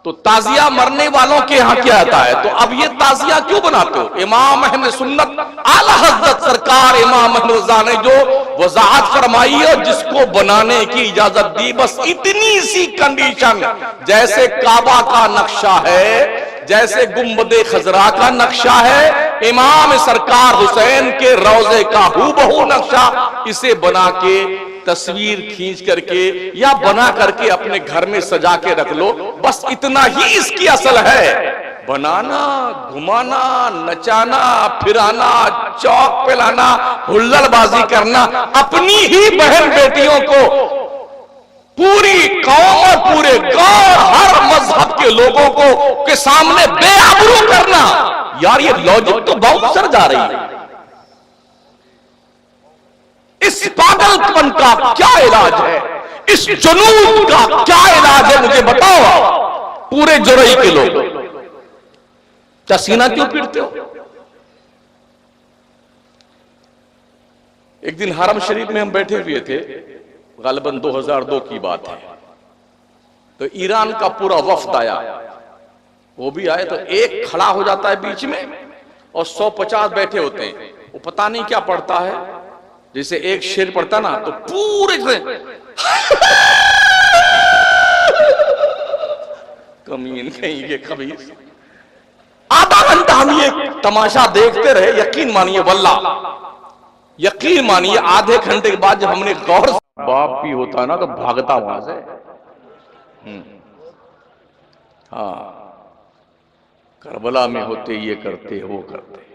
तो ताजिया मरने वालों के यहाँ क्या आता है, तो अब ये ताजिया क्यों बनाते हो? इमाम अहमद सुन्नत आला हज़रत सरकार इमाम अहमद रज़ा ने जो वज़ाहत फरमाई है, जिसको बनाने की इजाजत दी, बस इतनी सी कंडीशन, जैसे काबा का नक्शा है, जैसे गुंबदे खजरा का नक्शा है, इमाम सरकार हुसैन के रोजे का हूबहू नक्शा, इसे बना के तस्वीर खींच करके या बना करके अपने घर में सजा के रख लो, बस इतना ही इसकी असल है। बनाना, घुमाना, नचाना, फिराना, चौक पे लाना, हुल्लड़बाजी करना, अपनी ही बहन बेटियों को पूरी कौम और पूरे गांव हर मजहब के लोगों को के सामने बेआबरू करना, यार ये लॉजिक तो बहुत सर जा रही है। इस पागलपन का क्या इलाज है, इस जुनून का क्या इलाज है, मुझे बताओ पूरे जुरई के लोग। क्या सीना क्यों पीटते हो? एक दिन हरम शरीफ में हम बैठे हुए थे, गालिबन 2002 की बात है, तो ईरान का पूरा वफ्द आया, वो भी आए, तो एक खड़ा हो जाता है बीच में और 150 बैठे होते हैं, वो पता नहीं क्या पढ़ता है, जैसे एक शेर पढ़ता ना तो पूरे कमीन कहीं के खबीस। आधा घंटा हम ये तमाशा देखते रहे, यकीन मानिए वल्लाह, यकीन मानिए आधे घंटे के बाद जब हमने गौर, बाप भी होता ना तो भागता वहां से। हाँ, करबला में होते ये करते वो करते,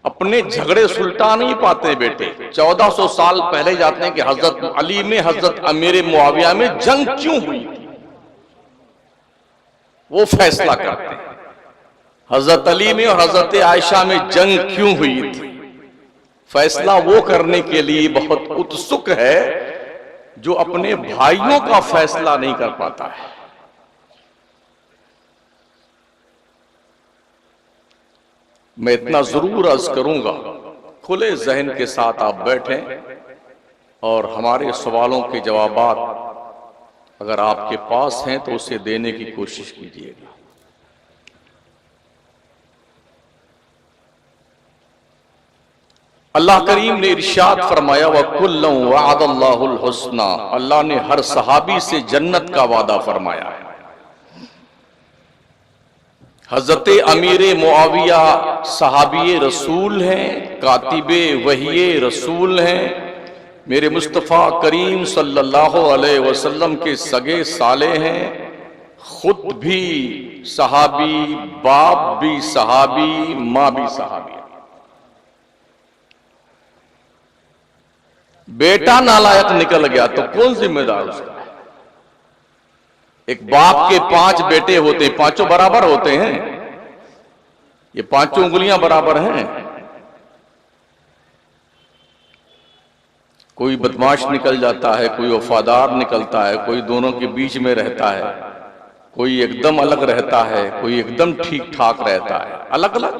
अपने झगड़े सुलटा नहीं पाते बेटे। 1400 साल पहले जाते हैं कि हजरत अली में हजरत अमीर मुआविया में जंग क्यों हुई थी, वो फैसला करते हैं। हजरत अली में और हजरत आयशा में जंग क्यों हुई थी, फैसला वो करने के लिए बहुत उत्सुक है जो अपने भाइयों का फैसला नहीं कर पाता है। मैं इतना जरूर अर्ज करूंगा, खुले जहन के साथ आप बैठें और हमारे सवालों के जवाबात अगर आपके पास हैं तो उसे देने की कोशिश कीजिएगा। अल्लाह करीम ने इरशाद फरमाया, वकुल्लुम वअदल्लाहुल हुस्ना, अल्लाह ने हर सहाबी से जन्नत का वादा फरमाया है। हजरत अमीर मुआविया सहाबी रसूल हैं, कातिबे वही रसूल हैं, मेरे मुस्तफ़ा करीम सल्लल्लाहु अलैहि वसल्लम के सगे साले हैं, खुद भी सहाबी, बाप भी सहाबी, मां भी सहाबी। बेटा नालायक निकल गया तो कौन जिम्मेदार उसका? एक बाप के 5 बेटे होते, पांचों बराबर होते हैं? ये पांचों उंगलियां बराबर हैं? कोई बदमाश निकल जाता है, कोई वफादार निकलता है, कोई दोनों के बीच में रहता है, कोई एकदम अलग रहता है, कोई एकदम ठीक ठाक रहता है, अलग अलग।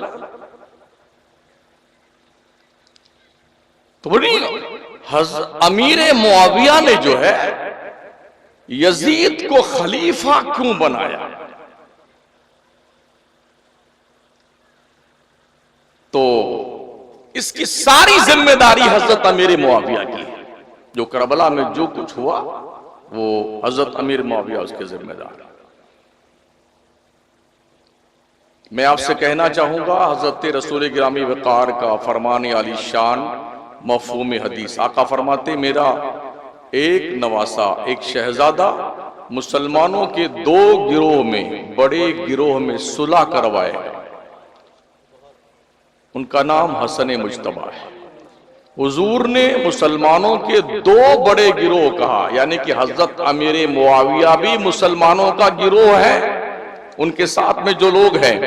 तो बड़ी अमीर मुआविया ने जो है यजीद को खलीफा क्यों बनाया, तो इसकी सारी जिम्मेदारी हजरत अमीर मुआविया की है। जो करबला में जो कुछ हुआ वो हजरत अमीर मुआविया उसके जिम्मेदार है। मैं आपसे कहना चाहूंगा, हजरत रसूल गिरामी वकार का फरमान आली शान मफहूम हदीस, आका फरमाते, मेरा एक नवासा, एक शहजादा मुसलमानों के 2 गिरोह में, बड़े गिरोह में सुलह करवाएगा, उनका नाम हसन मुज्तबा है। हुजूर ने मुसलमानों के 2 बड़े गिरोह कहा, यानी कि हजरत अमीर मुआविया भी मुसलमानों का गिरोह है, उनके साथ में जो लोग हैं,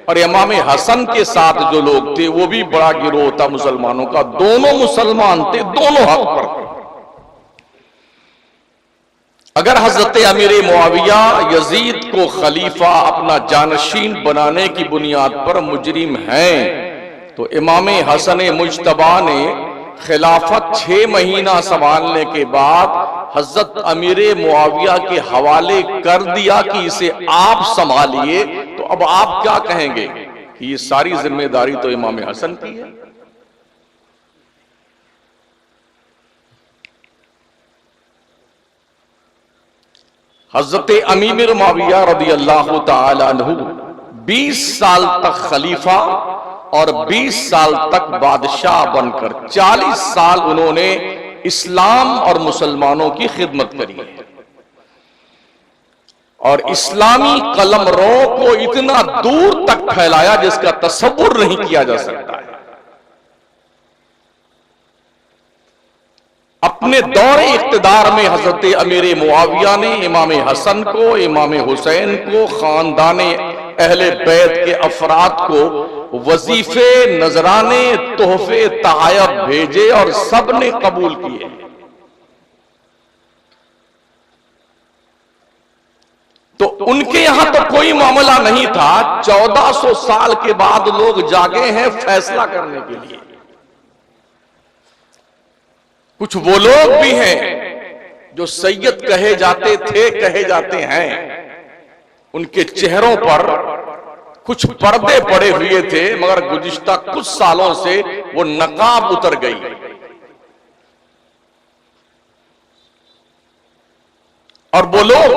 और इमाम हसन के साथ जो लोग थे वो भी बड़ा गिरोह था मुसलमानों का। दोनों मुसलमान थे, दोनों हक पर थे। अगर हजरत अमीर मुआविया यजीद को खलीफा, अपना जानशीन बनाने की बुनियाद पर मुजरिम हैं, तो इमाम हसन मुज्तबा ने खिलाफत 6 महीना संभालने के बाद हजरत अमीर मुआविया के हवाले कर दिया कि इसे आप संभालिए, तो अब आप क्या कहेंगे कि ये सारी जिम्मेदारी तो इमाम हसन की है? हजरत अमीर मुआविया रदी अल्लाह तआला अन्हु 20 साल तक खलीफा और 20 साल तक बादशाह बनकर 40 साल उन्होंने इस्लाम और मुसलमानों की खिदमत करी और इस्लामी कलमरों को इतना दूर तक फैलाया जिसका तसव्वुर नहीं किया जा सकता है। अपने दौरे इख्तिदार में हजरत अमीर मुआविया ने इमाम हसन को, इमाम हुसैन को, खानदान अहले बैत के अफराद को वजीफे, नजराने, तोहफे, तहायफ भेजे और सब ने कबूल किए। तो उनके यहां तो कोई मामला नहीं था। 1400 साल के बाद लोग जागे हैं फैसला करने के लिए। कुछ वो लोग भी हैं जो सैयद कहे जाते थे, कहे जाते हैं, उनके चेहरों पर कुछ पर्दे पड़े हुए थे, मगर गुज़िश्ता कुछ सालों से वो नकाब उतर गई। और वो लोग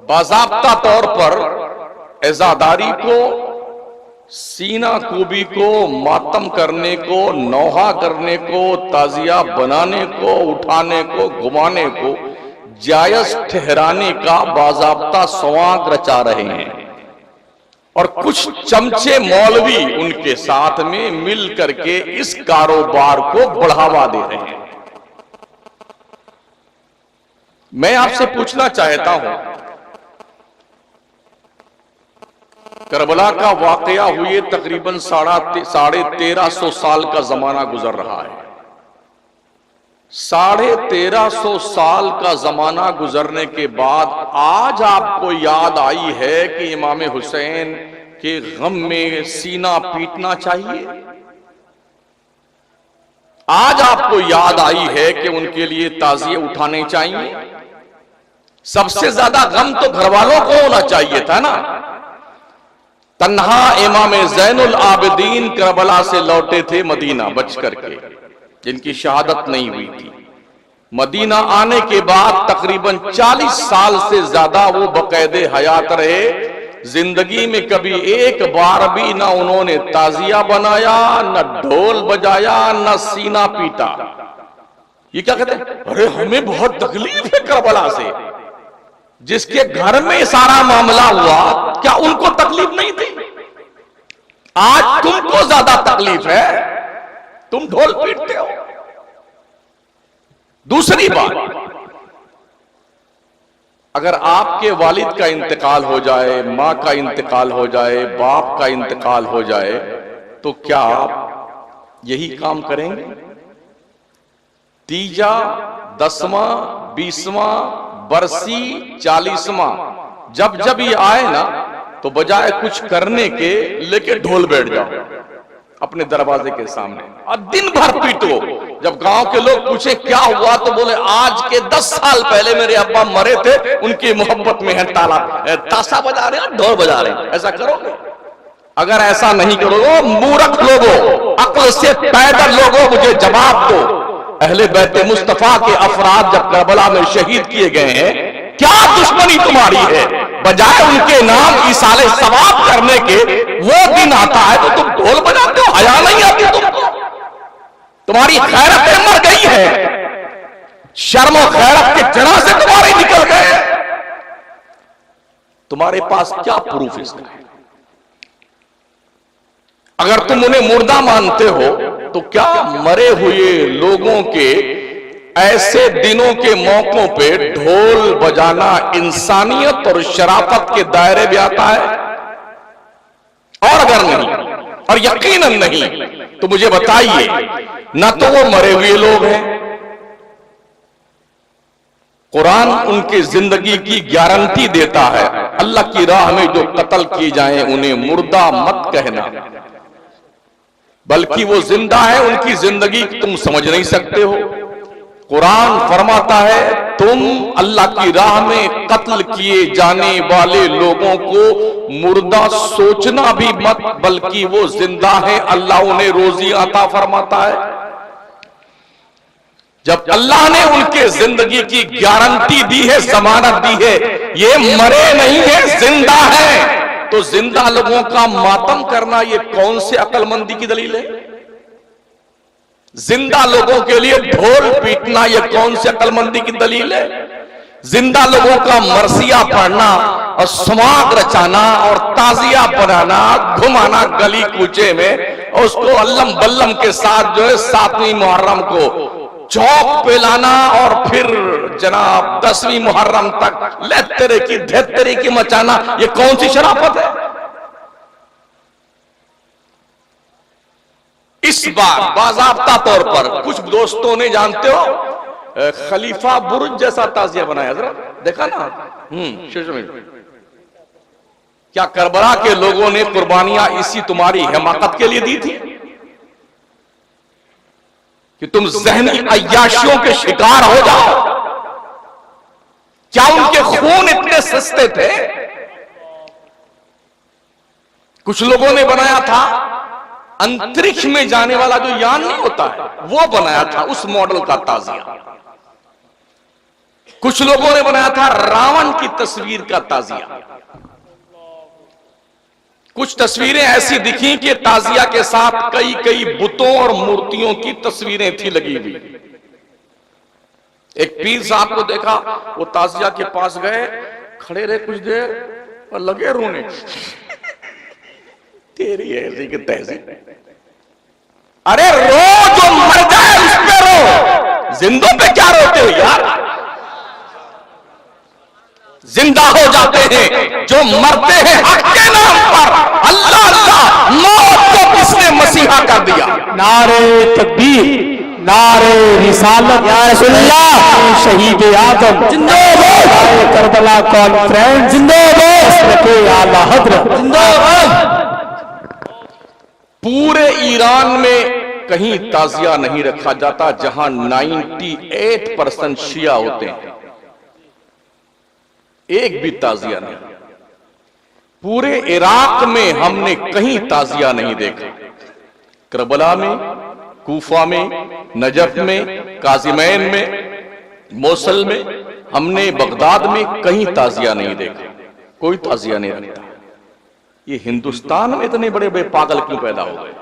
बाज़ाब्ता तौर पर एज़ादारी को, सीना कूबी को, मातम करने को, नौहा करने को, ताजिया बनाने को, उठाने को, घुमाने को जायज ठहराने का बाज़ाब्ता सवांग रचा रहे हैं। और कुछ चमचे मौलवी उनके साथ में मिल करके इस कारोबार को बढ़ावा दे रहे हैं। मैं आपसे पूछना चाहता हूं, करबला का वाकया हुए तकरीबन 1350 साल का जमाना गुजर रहा है। 1350 साल का जमाना गुजरने के बाद आज आपको याद आई है कि इमाम हुसैन के गम में सीना पीटना चाहिए? आज आपको याद आई है कि उनके लिए ताजिए उठाने चाहिए? सबसे ज्यादा गम तो घर वालों को होना चाहिए था ना। तन्हा इमाम ज़ैनुल आबिदीन करबला से लौटे थे मदीना बच करके, जिनकी शहादत नहीं हुई थी। मदीना आने के बाद तकरीबन 40 साल से ज्यादा वो बकायदे हयात रहे। जिंदगी में कभी एक बार भी ना उन्होंने ताजिया बनाया, न ढोल बजाया, न सीना पीटा। ये क्या कहते हैं, अरे हमें बहुत तकलीफ है करबला से। जिसके घर में सारा मामला हुआ, क्या उनको तकलीफ नहीं थी? आज तुमको ज्यादा तकलीफ है, तुम ढोल पीटते हो। दूसरी बात, अगर आपके वालिद का इंतकाल हो जाए, मां का इंतकाल हो जाए, बाप का इंतकाल हो जाए, तो क्या आप यही काम करेंगे? तीजा, 10वां, 20वां, बरसी, 40वां जब जब ये आए ना, तो बजाय कुछ करने के लेके ढोल बैठ जाओ अपने दरवाजे के सामने और दिन भर पीटो। जब गांव के लोग पूछे क्या हुआ, तो बोले आज के 10 साल पहले मेरे अब्बा मरे थे, उनकी मोहब्बत में है, ताशा बजा रहे हैं, ढोल बजा रहे हैं। ऐसा करोगे? अगर ऐसा नहीं करोगे, मूर्ख लोगों, अक्ल से पैदल लोगों, मुझे जवाब दो। अहले बैत मुस्तफा के अफराद जब करबला में शहीद किए गए हैं, क्या दुश्मनी तुम्हारी है? बजाय उनके नाम इसाले सवाब करने के, वो दिन आता है तो तुम ढोल बजाते हो। हया नहीं आती तुमको? तुम्हारी खैरतें मर गई है, शर्म और खैरत के जरा से तुम्हारे निकल गए। तुम्हारे पास क्या प्रूफ इसका है? अगर तुम उन्हें मुर्दा मानते हो, तो क्या मरे हुए लोगों के ऐसे दिनों के मौकों पे ढोल बजाना इंसानियत और शराफत के दायरे में आता है? और अगर नहीं, और यकीनन नहीं, तो मुझे बताइए, ना तो वो मरे हुए लोग हैं, कुरान उनकी जिंदगी की गारंटी देता है, अल्लाह की राह में जो कत्ल किए जाएं उन्हें मुर्दा मत कहना, बल्कि वो जिंदा है, उनकी जिंदगी तुम समझ नहीं सकते हो। कुरान फरमाता है तुम अल्लाह की राह में कत्ल किए जाने वाले लोगों को मुर्दा सोचना भी मत, बल्कि वो जिंदा है, अल्लाह उन्हें रोजी अता फरमाता है। जब अल्लाह ने उनके जिंदगी की गारंटी दी है, जमानत दी है, ये मरे नहीं है, जिंदा है, तो जिंदा लोगों का मातम करना ये कौन से अक्लमंदी की दलील है? जिंदा लोगों के लिए ढोल पीटना ये कौन से अक्लमंदी की दलील है? जिंदा लोगों का मरसिया पढ़ना और समाग रचाना और ताजिया बनाना, घुमाना गली कूचे में, और उसको अल्लम बल्लम के साथ जो है 7वीं मुहर्रम को चौक पे लाना और फिर जनाब 10वीं मुहर्रम तक लेत्तरे की धेत्तरे की मचाना, ये कौन सी शराफत है? इस बार बाज़ाब्ता तौर पर कुछ दोस्तों ने, जानते हो, खलीफा बुर्ज जैसा ताजिया बनाया, जरा देखा ना? क्या करबला के लोगों ने कुर्बानियां इसी तुम्हारी हिमाकत के लिए दी थी कि तुम ज़हनी अय्याशियों के शिकार हो जाओ? क्या उनके खून इतने सस्ते थे? कुछ लोगों ने बनाया था अंतरिक्ष में जाने वाला जो यान नहीं होता है, वो बनाया था, उस मॉडल का ताजिया। कुछ लोगों ने बनाया था रावण की तस्वीर का ताजिया। कुछ तस्वीरें ऐसी दिखी कि ताजिया के साथ कई कई बुतों और मूर्तियों की तस्वीरें थी लगी हुई। एक पीर साहब को देखा, वो ताजिया के पास गए, खड़े रहे कुछ देर और लगे रोने। तेरी ऐसी की तैसी, अरे रो जो मर जाए उस पे रो, जिंदों पे क्या रोते हो यार? जिंदा हो जाते हैं जो मरते हैं हक के नाम पर। अल्लाह अल्लाह, मौत को किसने मसीहा कर दिया? नारे तकबीर, नारे रिसालत, या रसूलुल्लाह, शहीद आदम जिंदाबाद, करबला कॉन्फ्रेंस जिंदाबाद, आला हज़रत जिंदाबाद। पूरे ईरान में कहीं ताजिया नहीं रखा जाता जहां 98% शिया होते हैं, एक भी ताजिया नहीं। पूरे इराक में हमने कहीं ताजिया नहीं देखा। करबला में, कूफा में, नजफ में, काजिमैन में, मोसल में, हमने बगदाद में कहीं ताजिया नहीं देखा। कोई ताजिया नहीं रखता। ये हिंदुस्तान में इतने बड़े बड़े पागल क्यों पैदा हो गए,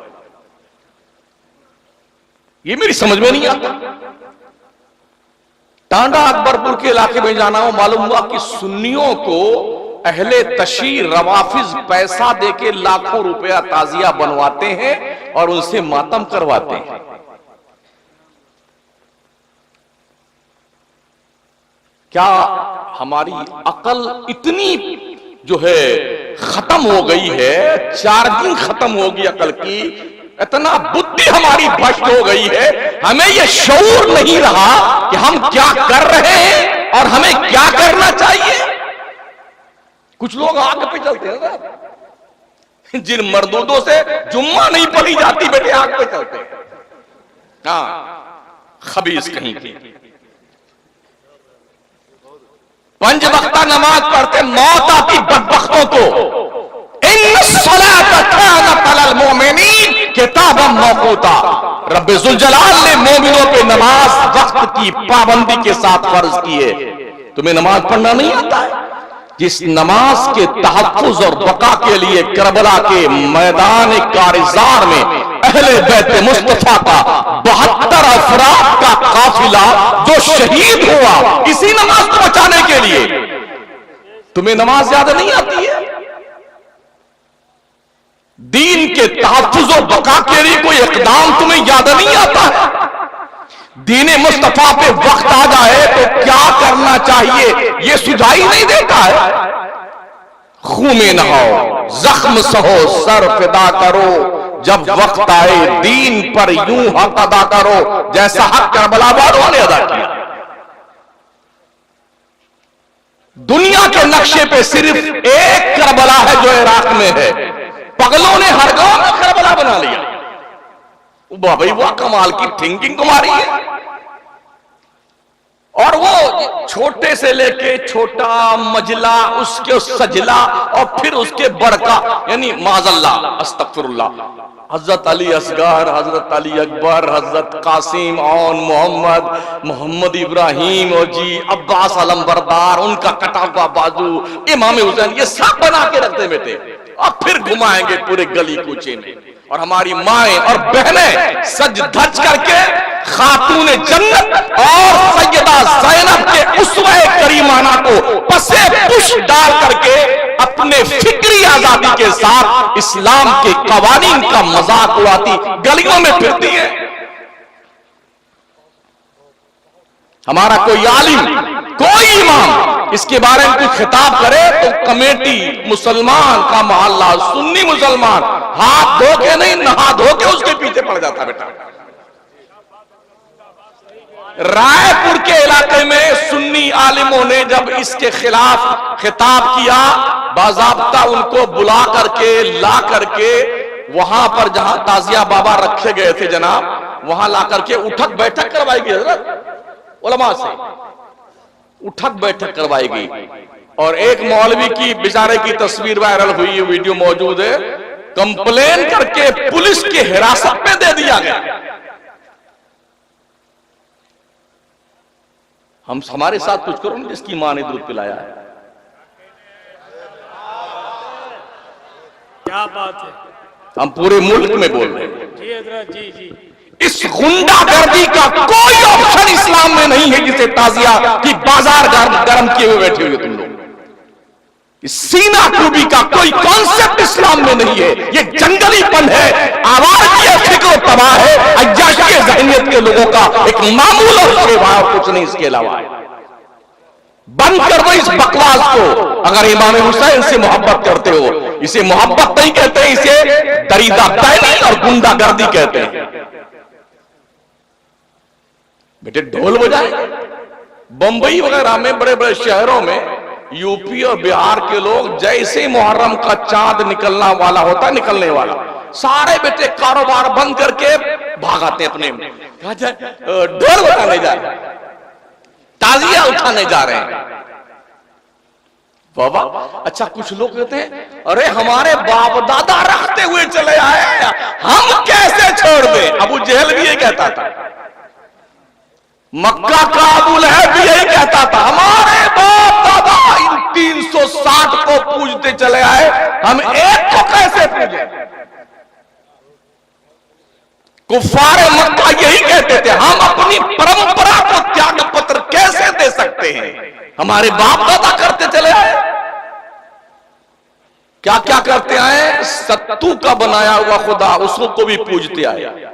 ये मेरी समझ में नहीं आता। टांडा अकबरपुर के इलाके में जाना हो, मालूम हुआ कि सुन्नियों को अहले तशीर रवाफिज पैसा देके लाखों रुपया ताजिया बनवाते हैं और उनसे मातम करवाते हैं। क्या हमारी अकल इतनी जो है खत्म हो गई है, चार्जिंग खत्म होगी अकल की, इतना बुद्धि हमारी भ्रष्ट हो गई है, हमें यह शऊर नहीं रहा कि हम क्या कर रहे हैं और हमें क्या करना चाहिए। कुछ लोग आग पे चलते हैं ना, जिन मर्दूदों से जुम्मा नहीं पढ़ी जाती बेटे आग पे चलते हैं। हाँ, खबीस कहीं की। 5 वक्ता नमाज पढ़ते मौत आती बदबख्तों को। किताबम मौकूता, रब्बे जुल जलाल ने मोमिनों पे नमाज वक्त की पाबंदी के साथ फर्ज की है। तुम्हें नमाज पढ़ना नहीं आता है? जिस नमाज के तहफ्फुज और बका के लिए करबला के मैदान कारिजार में अहले बैत मुस्तफा का 72 अफराद का काफिला जो शहीद हुआ इसी नमाज को बचाने के लिए, तुम्हें नमाज याद नहीं आती है? दीन के तहफ्फुज और बका के लिए कोई इक़दाम तुम्हें याद नहीं आता है? दीने मुस्तफा पे वक्त आ जाए तो क्या करना चाहिए ये सुझाई नहीं देता है। खून में नहाओ, जख्म सहो, सर फिदा करो, जब वक्त आए दीन पर यूं हक अदा करो जैसा हक करबला वालों ने अदा किया। दुनिया के नक्शे पे सिर्फ एक करबला है जो इराक में है। पगलों ने हर गांव में करबला बना लिया। भाई वाह, कमाल की थिंकिंग तुम्हारी है। और वो छोटे से लेके छोटा मजला, उसके सजला और फिर उसके बड़का, यानी माजल्ला अस्तगफिरुल्लाह, हजरत अली असगर, हजरत अली अकबर, हजरत कासिम और मोहम्मद इब्राहिम और जी अब्बास अलमबरदार, उनका कटा हुआ बाजू, इमाम हुसैन, ये सब बना के रखते बेटे और फिर घुमाएंगे पूरे गली कूचे में। और हमारी माएं और बहनें सज धज करके खातून जन्नत और सैयदा ज़ैनब के उसवे करीमाना को पसे पुश डाल करके अपने फिक्री आजादी के साथ इस्लाम के कवानीन का मजाक उड़ाती गलियों में फिरती है। हमारा कोई आलिम, कोई इमाम इसके बारे में कुछ खिताब करे तो कमेटी मुसलमान का मोहल्ला, सुन्नी मुसलमान हाथ धो के नहीं, नहा धो के उसके पीछे पड़ जाता बेटा। रायपुर के इलाके में सुन्नी आलिमों ने जब इसके खिलाफ खिताब किया, बाज़ाब्ता उनको बुला करके ला करके वहां पर जहां ताजिया बाबा रखे गए थे जनाब, वहां ला करके उठक बैठक करवाई गई हज़रत उलमा से, उठक बैठक करवाई गई। और एक मौलवी की बेचारे की तस्वीर वायरल हुई है, वीडियो मौजूद है, कंप्लेन करके पुलिस की हिरासत में दे दिया गया। हमारे साथ कुछ करो ना, जिसकी मां ने दूध पिलाया है। क्या बात है, हम पूरे मुल्क में बोल रहे हैं। जी हजरत, जी जी। इस गुंडागर्दी का कोई ऑप्शन इस्लाम में नहीं है जिसे ताजिया की बाजार गर्म किए हुए बैठे हुए तुम लोग। इस सीना कुबी का कोई कॉन्सेप्ट इस्लाम में नहीं है। ये जंगलीपन है, आवाज़ फिक्र तबाह है, अय्याशी ज़हनियत के लोगों का एक मामूल और सेवा, कुछ नहीं इसके अलावा है। बंद कर दो इस बकवास को। अगर इमाम हुसैन से मोहब्बत करते हो, इसे मोहब्बत नहीं कहते, इसे दरीदा बैनी और गुंडागर्दी कहते हैं। बेटे ढोल बजाए बंबई वगैरह में, बड़े बड़े शहरों में, यूपी और बिहार के लोग जैसे मुहर्रम का चांद निकलना वाला होता है, निकलने वाला, सारे बेटे कारोबार बंद करके भागाते अपने में, ढोल बजाने जा रहे हैं, ताजिया उठाने जा रहे हैं। बाबा अच्छा, कुछ लोग कहते हैं अरे हमारे बाप दादा रखते हुए चले आए, हम कैसे छोड़ दें। अबू जहल भी ये कहता था, मक्का का अबू लहब भी यही कहता था, हमारे बाप दादा इन 360 को पूजते चले आए, हम एक को कैसे पूजे। कुफारे मक्का यही कहते थे, हम अपनी परंपरा को त्याग पत्र कैसे दे सकते हैं, हमारे बाप दादा करते चले आए। क्या क्या करते आए, सत्तू का बनाया हुआ खुदा, उसको को भी पूजते आए।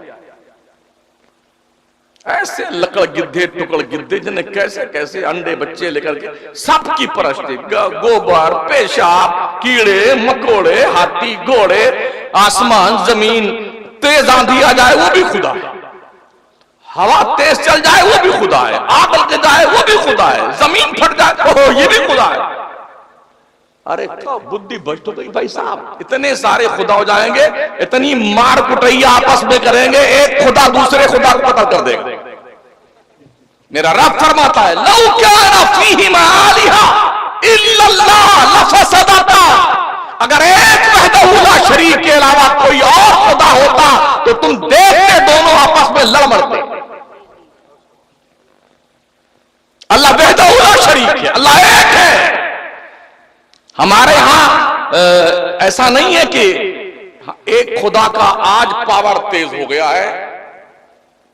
ऐसे लकड़ गिद्धे टुकड़ गिद्धे जिन्हें कैसे कैसे अंडे बच्चे लेकर के सबकी परस्ती, गोबर, पेशाब, कीड़े मकोड़े, हाथी घोड़े, आसमान जमीन, तेज आंधी आ जाए वो भी खुदा है, हवा तेज चल जाए वो भी खुदा है, आग लग जाए वो भी खुदा है, जमीन फट जाए ओहो ये भी खुदा है। अरे क्या बुद्धि भ्रष्ट हो गई भाई साहब, इतने सारे खुदा हो जाएंगे, इतनी मार कुटाई आपस में करेंगे, एक खुदा दूसरे खुदा को कत्ल कर देगा। मेरा रब फरमाता है, लौ काना फीहिमा आलिहा इल्लल्लाह लफसदता, अगर एक वहदहू ला शरीक के अलावा कोई और खुदा होता तो तुम देखते दोनों आपस में लड़ मरते। अल्लाह वहदहू ला शरीक है, अल्लाह एक है। हमारे यहां ऐसा नहीं है कि एक खुदा का आज पावर तेज हो गया है,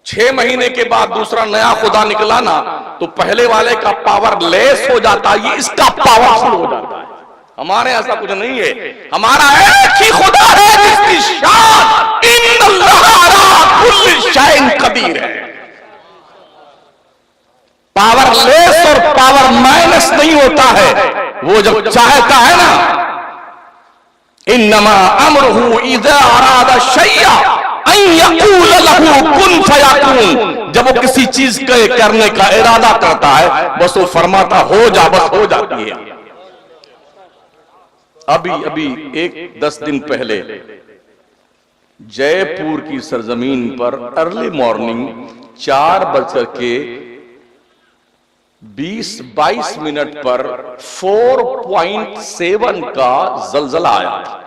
6 महीने के बाद दूसरा नया खुदा निकला ना तो पहले वाले का पावर लेस हो जाता है, ये इसका पावरफुल हो जाता है। हमारे ऐसा कुछ नहीं है, हमारा एक ही खुदा है जिसकी शान इन्नल्लाह अला कुल्ली शैइन कदीर है। पावर लेस और पावर माइनस नहीं होता है, वो जब चाहता है ना, इन्नमा अमरुहु इज़ा अरादा शैया अन यक़ूल लहू कुन फयकून, जब वो किसी चीज के करने का इरादा करता है बस वो फरमाता हो जा, बस हो जाती है। अभी 10 दिन पहले जयपुर की सरजमीन पर अर्ली मॉर्निंग 4 बजकर के 20-22 मिनट पर 4.7 का जलजला आया था।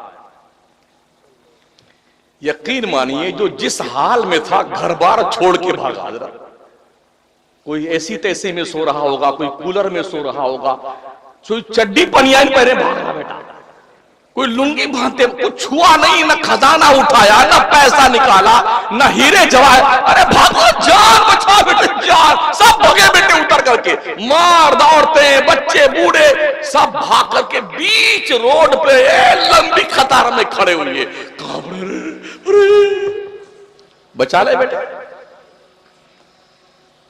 यकीन मानिए जो जिस हाल में था घर बार छोड़ के भागा। जरा कोई ऐसी तैसे में सो रहा होगा, कोई कूलर में सो रहा होगा, कोई चड्डी पनियान पहने भागा बेटा, कोई लुंगी बांधते, कुछ छुआ नहीं, न खजाना उठाया, न पैसा निकाला, न हीरे जवाहर। अरे भागो, जान बचाओ बेटे, जान। सब भगे बेटे उतर करके, मर्द औरतें बच्चे बूढ़े सब भाग करके बीच रोड पे लंबी कतार में खड़े हुए। बचा ले बेटे।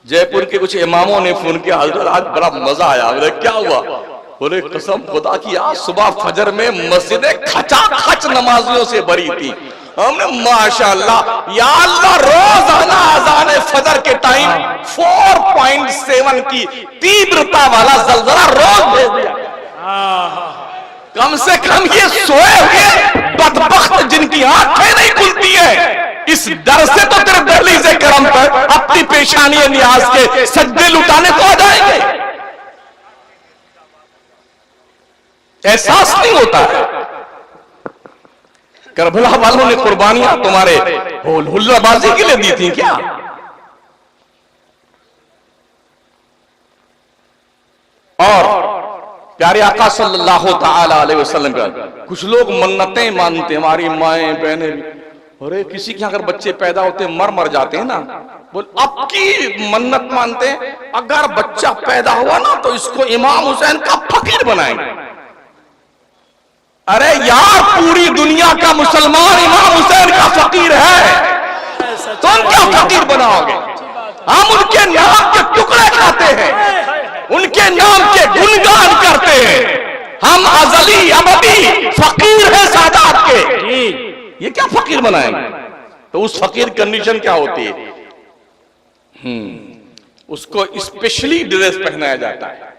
जयपुर के कुछ इमामों ने फोन किया, हजरत आज बड़ा मजा आया। बोले क्या हुआ? बोले कसम खुदा की आज सुबह फजर में मस्जिदें खचाखच नमाजियों से भरी थी। हमने माशाअल्लाह या अल्लाह रोजाना अज़ान फजर के टाइम 4.7 की तीव्रता वाला जलजला रोज भेज दिया। कम से कम ये सोए हुए बदबख्त जिनकी आंखें नहीं खुलती है, इस डर से तो तेरे दहलीज़े करम पर अपनी पेशानी नियाज के सज्जे लुटाने को आ जाएंगे। एहसास नहीं होता है। करबला वालों ने कुर्बानियां तुम्हारे हुल्लाबाजी के लिए दी थी क्या? और प्यारे आका सल्लल्लाहु ताला अलैहि वसल्लम का कुछ लोग मन्नतें मानते, हमारी माएं बहनें। अरे किसी के अगर बच्चे पैदा होते मर जाते हैं ना, बोल अब की मन्नत मानते हैं, अगर बच्चा पैदा हुआ ना तो इसको इमाम हुसैन का फकीर बनाएंगे। अरे यार पूरी दुनिया का मुसलमान इमाम हुसैन का फकीर है, तुम क्या फकीर बनाओगे? हम उनके नाम के टुकड़े खाते हैं, उनके नाम के गुणगान करते हैं। हम अजली अबदी फकीर हैं सादात के, ये क्या फकीर बनाएंगे? तो उस फकीर कंडीशन क्या होती है? उसको स्पेशली ड्रेस पहनाया जाता है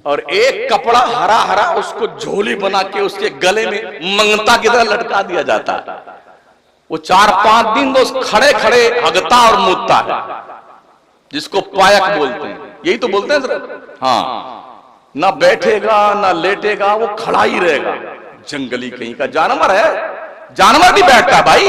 और एक कपड़ा हरा हरा उसको झोली बना के उसके गले में मंगता की तरह लटका दिया जाता है। वो 4-5 दिन तो खड़े खड़े हगता और मुदता है, जिसको पायक बोलते हैं। यही तो बोलते हैं सर। हाँ, ना बैठेगा ना लेटेगा, वो खड़ा ही रहेगा। जंगली कहीं का जानवर है, जानवर भी बैठता है भाई।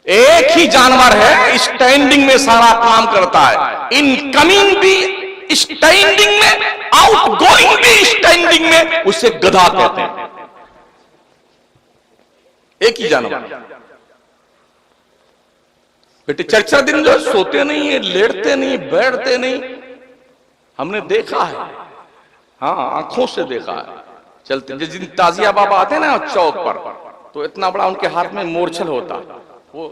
एक ही जानवर है, स्टैंडिंग में सारा काम करता है, इनकमिंग भी स्टैंडिंग में, आउटगोइंग भी स्टैंडिंग में। उसे गधा कहते हैं। एक ही जानवर बेटे, 4-4 दिन जो सोते नहीं है, लेटते नहीं, बैठते नहीं, हमने देखा है। हाँ, आंखों से देखा है। चलते जिस दिन ताजिया बाबा आते हैं ना चौक पर, तो इतना बड़ा उनके हाथ में मोरछल होता, वो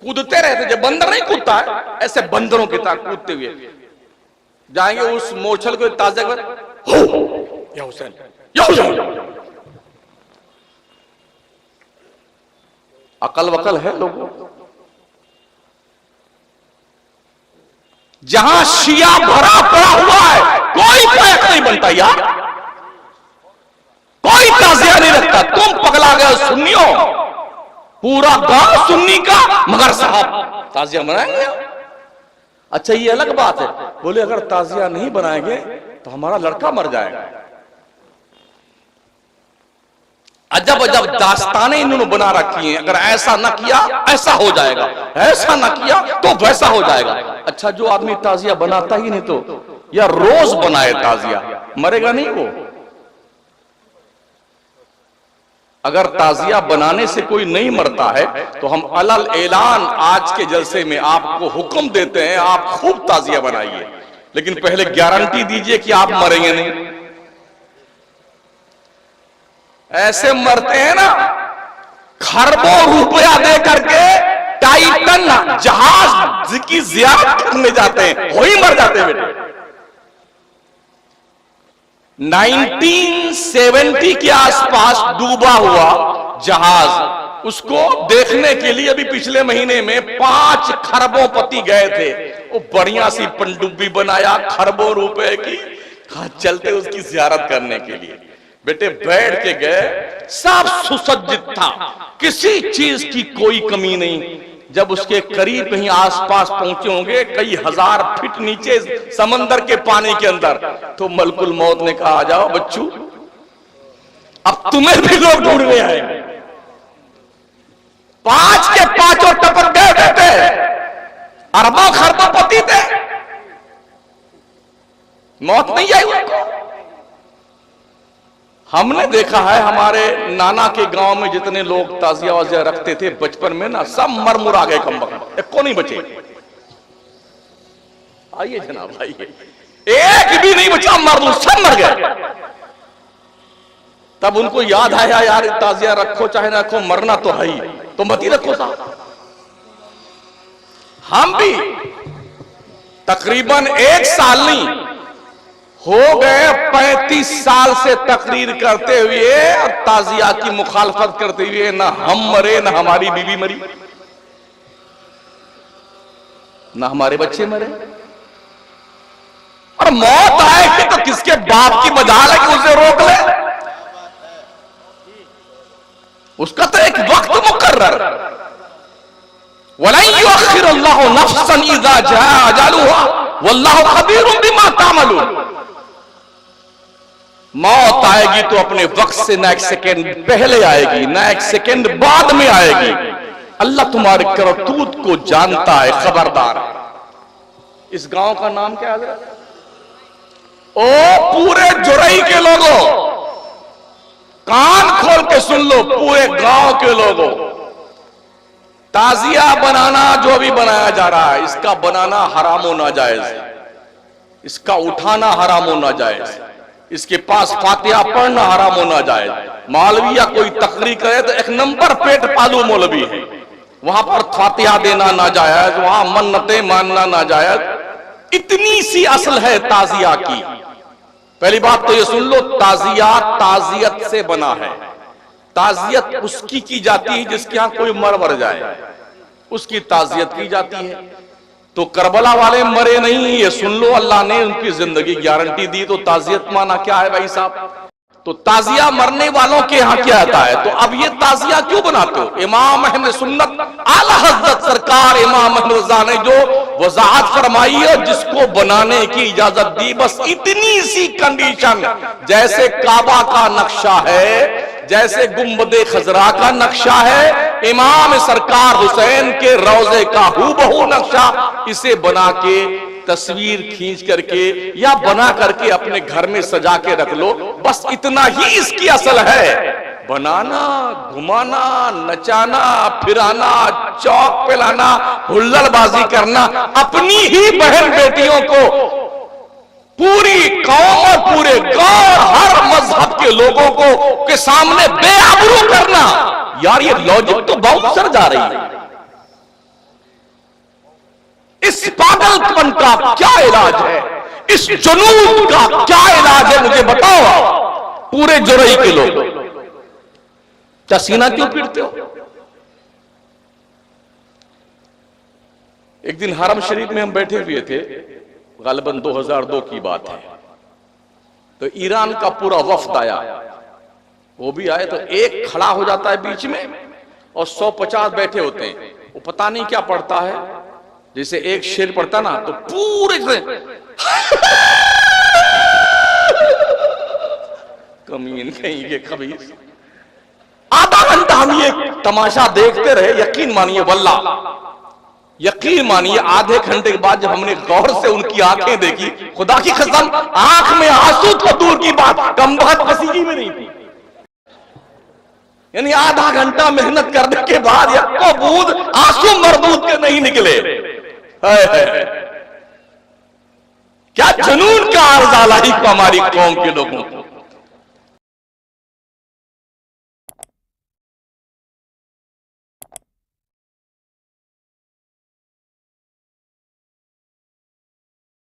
कूदते रहते। जब बंदर नहीं कूदता है, ऐसे बंदरों की तरह कूदते हुए जाएंगे उस मोरछल को ताज़ा कर, हो या हुसैन, या हुसैन। अकल वकल है लोगों। जहां शिया भरा पड़ा हुआ है, कोई पायक नहीं बनता यार, कोई ताजिया नहीं रखता। तुम पगला गए सुन्नियों, पूरा गांव सुन्नी का, मगर साहब ताजिया बनाएंगे। अच्छा ये अलग बात है, बोले अगर ताजिया नहीं बनाएंगे तो हमारा लड़का मर जाएगा। अजब अजब दास्तानें इन्होंने बना रखी हैं। अगर ऐसा ना किया ऐसा हो जाएगा, ऐसा ना किया तो वैसा हो जाएगा। अच्छा जो आदमी ताजिया बनाता ही नहीं तो या रोज बनाए ताजिया, मरेगा नहीं वो। अगर ताजिया बनाने से कोई नहीं मरता है तो हम अलल ऐलान आज के जलसे में आपको हुक्म देते हैं, आप खूब ताजिया बनाइए, लेकिन पहले गारंटी दीजिए कि आप मरेंगे नहीं। ऐसे मरते हैं ना, खरबों रुपया दे करके टाइटन जहाज की जियारत करने जाते हैं, वही मर जाते हैं बेटे। 1970 के आसपास डूबा हुआ जहाज, उसको देखने के लिए अभी पिछले महीने में 5 खरबोपति गए थे। वो बढ़िया सी पनडुब्बी बनाया खरबों रुपए की, चलते उसकी जियारत करने के लिए। बेटे बैठ के गए, सब सुसज्जित था, किसी चीज की कोई कमी नहीं। जब उसके करीब कहीं आसपास पहुंचे होंगे कई हजार फीट नीचे समंदर के पानी के अंदर, तो मलकुल मौत ने कहा, आ जाओ बच्चू, अब तुम्हें भी लोग ढूंढने आए। 5 के 5 टपक गए बेटे, अरबों खरबों पति थे, मौत नहीं आई उनको। हमने देखा है हमारे नाना के गांव में जितने लोग ताजिया वाजिया रखते थे बचपन में ना, सब मर मुर आ गए, कम बकम एक को नहीं बचे। आइए जनाब आइए, एक भी नहीं बचा, मर दू सब मर गए। तब उनको याद आया, यार ताजिया रखो चाहे ना रखो, मरना तो है ही, तो मत ही रखो साहब। हम भी तकरीबन 1 साल नहीं हो गए 35 साल से तकरीर करते हुए और ताजिया की मुखालफत करते हुए, ना हम मरे ना हमारी बीवी मरी ना हमारे बच्चे मरे। और मौत आएगी तो किसके बाप की मजाल है कि उसे रोक ले? उसका तो एक वक्त मुकर्रर, वलन युअख्खिरुल्लाहु नफ्सन इज़ा जाअ अजलुहा वल्लाहु खबीरुम बिमा तामलून। मौत आएगी तो अपने वक्त से ना 1 सेकेंड पहले आएगी ना 1 सेकेंड बाद में आएगी। अल्लाह तुम्हारे करतूत को जानता है, खबरदार। इस गांव का नाम क्या है? ओ पूरे जुरई के लोगों, कान खोल के सुन लो, पूरे गांव के लोगों, ताजिया बनाना जो भी बनाया जा रहा है, इसका बनाना हराम हो नाजायज, इसका उठाना हराम हो नाजायज, इसके पास फातिहा पढ़ना हराम हो नाजायज। मौलवी या कोई तकरीर करे तो 1 नंबर पेट पालू मौलवी है, वहां पर फातिहा देना नाजायज, वहां मन्नतें मानना नाजायज। इतनी सी असल है ताजिया की। पहली बात तो ये सुन लो, ताजिया ताजियत से बना है। ताजियत उसकी की जाती है जिसके यहां कोई मर जाए, उसकी ताजियत की जाती है। तो करबला वाले मरे नहीं, ये सुन लो, अल्लाह ने उनकी जिंदगी गारंटी दी। तो ताजियत माना क्या है भाई साहब? तो ताजिया मरने वालों के यहां क्या आता है? तो अब ये ताजिया क्यों बनाते हो? इमाम अहमद सुन्नत आला हज़रत सरकार इमाम अहमद रज़ा ने जो वज़ाहत फरमाई है, जिसको बनाने की इजाजत दी, बस इतनी सी कंडीशन, जैसे काबा का नक्शा है, जैसे गुंबदे खजरा का नक्शा है, इमाम सरकार हुसैन के रोजे का हूबहू नक्शा, इसे बना के तस्वीर खींच करके या बना करके अपने घर में सजा के रख लो। बस इतना ही इसकी असल है। बनाना, घुमाना, नचाना, फिराना, चौक पे लाना, हुल्लड़बाजी करना, अपनी ही बहन बेटियों को पूरी कौम और पूरे गांव हर मजहब के लोगों को के सामने बेआबरू करना, यार ये लॉजिक तो बहुत सर जा रही है। इस पागलपन का क्या इलाज है? इस जुनून का क्या इलाज है? मुझे बताओ पूरे जुरई के लोग, क्या सीना क्यों पीटते हो? एक दिन हरम शरीफ में हम बैठे हुए थे, गालिबन 2002 की बात है। तो ईरान का पूरा वफ्द आया, वो भी आए, तो एक खड़ा हो जाता है बीच में और 150 बैठे होते हैं। वो पता नहीं क्या पढ़ता है, जैसे एक शेर पढ़ता ना तो पूरे कमीन कहीं के खबीस। आधा घंटा हम ये तमाशा देखते रहे। यकीन मानिए वल्लाह, यकीन मानिए आधे घंटे के बाद जब हमने गौर से उनकी आंखें देखी, खुदा की कसम आंख में आंसू तो दूर की बात, कमबख्त पसीने में नहीं थी। यानी आधा घंटा मेहनत करने के बाद यक्को बूंद आंसू मरदूद के नहीं निकले। क्या जुनून का अर्ज आला ही को हमारी कौम के लोगों को।